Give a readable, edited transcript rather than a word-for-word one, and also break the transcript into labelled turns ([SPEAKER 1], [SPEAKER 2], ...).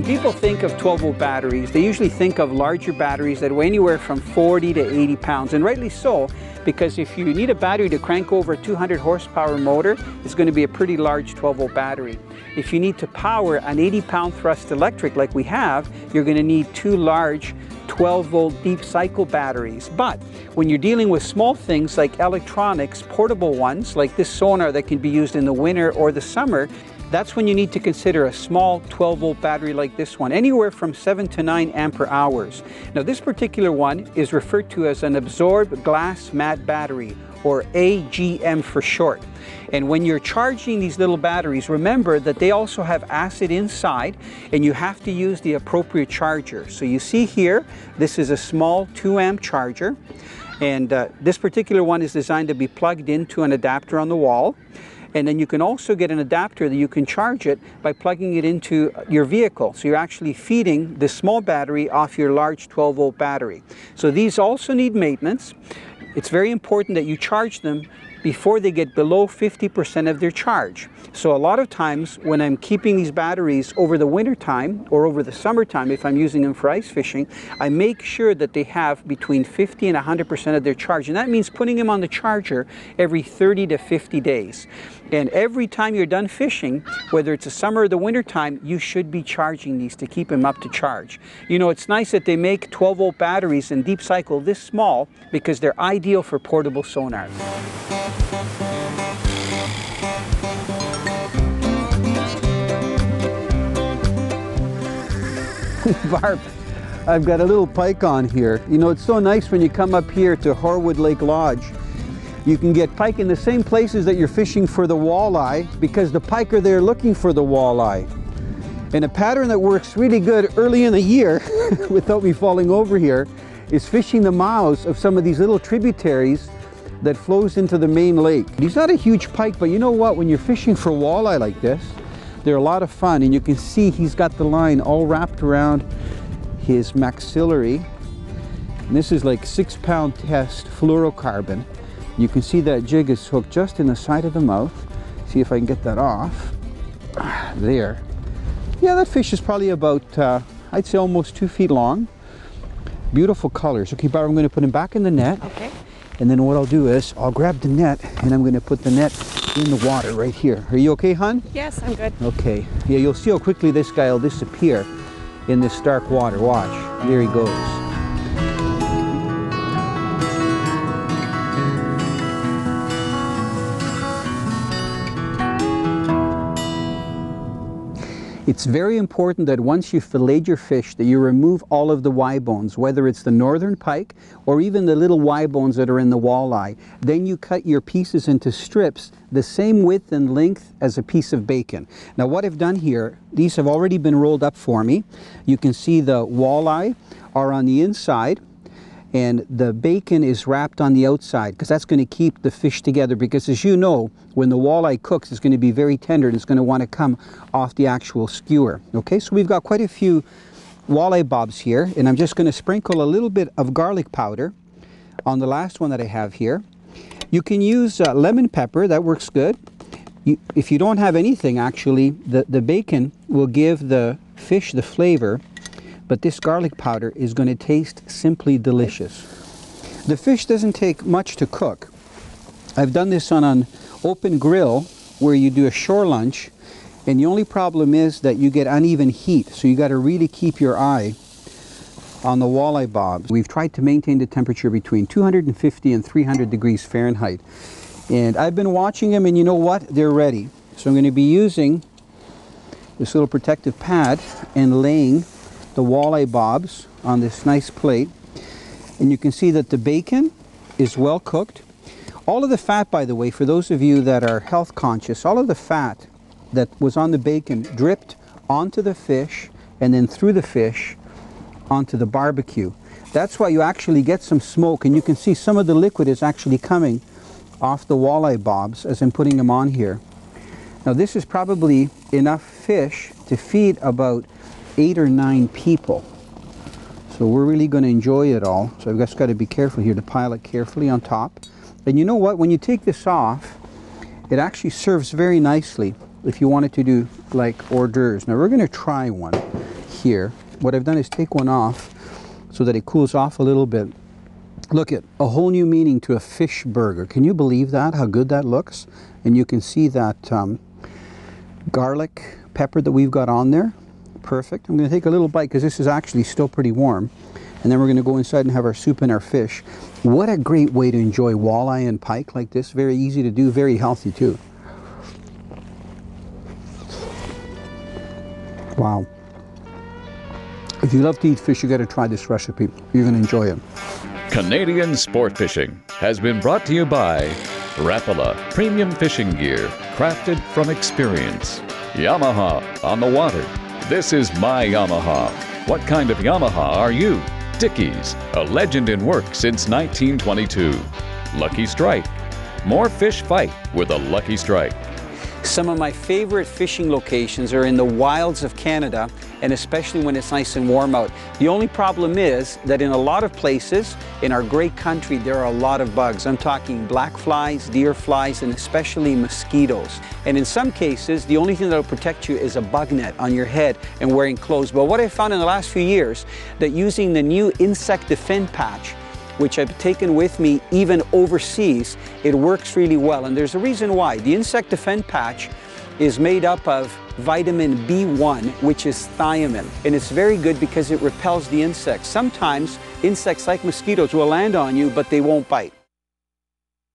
[SPEAKER 1] When people think of 12-volt batteries, they usually think of larger batteries that weigh anywhere from 40 to 80 pounds, and rightly so, because if you need a battery to crank over a 200 horsepower motor, it's going to be a pretty large 12-volt battery. If you need to power an 80-pound thrust electric like we have, you're going to need two large 12-volt deep cycle batteries. But when you're dealing with small things like electronics, portable ones like this sonar that can be used in the winter or the summer, that's when you need to consider a small 12-volt battery like this one, anywhere from 7 to 9 ampere hours. Now this particular one is referred to as an absorbed glass mat battery, or AGM for short. And when you're charging these little batteries, remember that they also have acid inside, and you have to use the appropriate charger. So you see here, this is a small 2-amp charger, and this particular one is designed to be plugged into an adapter on the wall. And then you can also get an adapter that you can charge it by plugging it into your vehicle. So you're actually feeding this small battery off your large 12-volt battery. So these also need maintenance. It's very important that you charge them before they get below 50% of their charge. So a lot of times when I'm keeping these batteries over the winter time or over the summertime, if I'm using them for ice fishing, I make sure that they have between 50 and 100% of their charge. And that means putting them on the charger every 30 to 50 days. And every time you're done fishing, whether it's the summer or the winter time, you should be charging these to keep them up to charge. You know, it's nice that they make 12-volt batteries in deep cycle this small because they're ideal for portable sonars. Barb, I've got a little pike on here. You know, it's so nice when you come up here to Horwood Lake Lodge. You can get pike in the same places that you're fishing for the walleye because the pike are there looking for the walleye. And a pattern that works really good early in the year, without me falling over here, is fishing the mouths of some of these little tributaries that flows into the main lake. He's not a huge pike, but you know what? When you're fishing for walleye like this, they're a lot of fun, and you can see he's got the line all wrapped around his maxillary. And this is like 6-pound test fluorocarbon. You can see that jig is hooked just in the side of the mouth. See if I can get that off. There. Yeah, that fish is probably about, I'd say almost 2 feet long. Beautiful colors. Okay, Barb, I'm going to put him back in the net.
[SPEAKER 2] Okay.
[SPEAKER 1] And then what I'll do is I'll grab the net and I'm going to put the net in the water right here. Are you okay, hon?
[SPEAKER 2] Yes, I'm good.
[SPEAKER 1] Okay. Yeah, you'll see how quickly this guy will disappear in this dark water. Watch. There he goes. It's very important that once you've filleted your fish that you remove all of the Y bones, whether it's the northern pike or even the little Y bones that are in the walleye. Then you cut your pieces into strips the same width and length as a piece of bacon. Now what I've done here, these have already been rolled up for me. You can see the walleye are on the inside, and the bacon is wrapped on the outside because that's going to keep the fish together, because as you know, when the walleye cooks, it's going to be very tender and it's going to want to come off the actual skewer. Okay, so we've got quite a few walleye bobs here, and I'm just going to sprinkle a little bit of garlic powder on the last one that I have here. You can use lemon pepper, that works good. If you don't have anything, actually, the bacon will give the fish the flavor, but this garlic powder is going to taste simply delicious. The fish doesn't take much to cook. I've done this on an open grill where you do a shore lunch, and the only problem is that you get uneven heat, so you got to really keep your eye on the walleye bobs. We've tried to maintain the temperature between 250 and 300 degrees Fahrenheit, and I've been watching them, and you know what? They're ready. So I'm going to be using this little protective pad and laying the walleye bobs on this nice plate, and you can see that the bacon is well cooked. All of the fat, by the way, for those of you that are health conscious, all of the fat that was on the bacon dripped onto the fish and then through the fish onto the barbecue. That's why you actually get some smoke, and you can see some of the liquid is actually coming off the walleye bobs as I'm putting them on here. Now this is probably enough fish to feed about 8 or 9 people. So we're really going to enjoy it all. So I've just got to be careful here to pile it carefully on top. And you know what? When you take this off, it actually serves very nicely if you wanted to do like hors d'oeuvres. Now we're going to try one here. What I've done is take one off so that it cools off a little bit. Look at a whole new meaning to a fish burger. Can you believe that, how good that looks? And you can see that garlic pepper that we've got on there. Perfect. I'm going to take a little bite because this is actually still pretty warm. And then we're going to go inside and have our soup and our fish. What a great way to enjoy walleye and pike like this. Very easy to do, very healthy too. Wow. If you love to eat fish, you got to try this recipe. You're going to enjoy it.
[SPEAKER 2] Canadian Sport Fishing has been brought to you by Rapala Premium Fishing Gear, crafted from experience. Yamaha on the water. This is my Yamaha. What kind of Yamaha are you? Dickies, a legend in work since 1922. Lucky Strike. More fish fight with a Lucky Strike.
[SPEAKER 1] Some of my favorite fishing locations are in the wilds of Canada, and especially when it's nice and warm out. The only problem is that in a lot of places in our great country there are a lot of bugs. I'm talking black flies, deer flies, and especially mosquitoes. And in some cases the only thing that will protect you is a bug net on your head and wearing clothes. But what I found in the last few years, that using the new insect defend patch, which I've taken with me even overseas, it works really well. And there's a reason why. The Insect Defend Patch is made up of vitamin B1, which is thiamine. And it's very good because it repels the insects. Sometimes insects like mosquitoes will land on you, but they won't bite.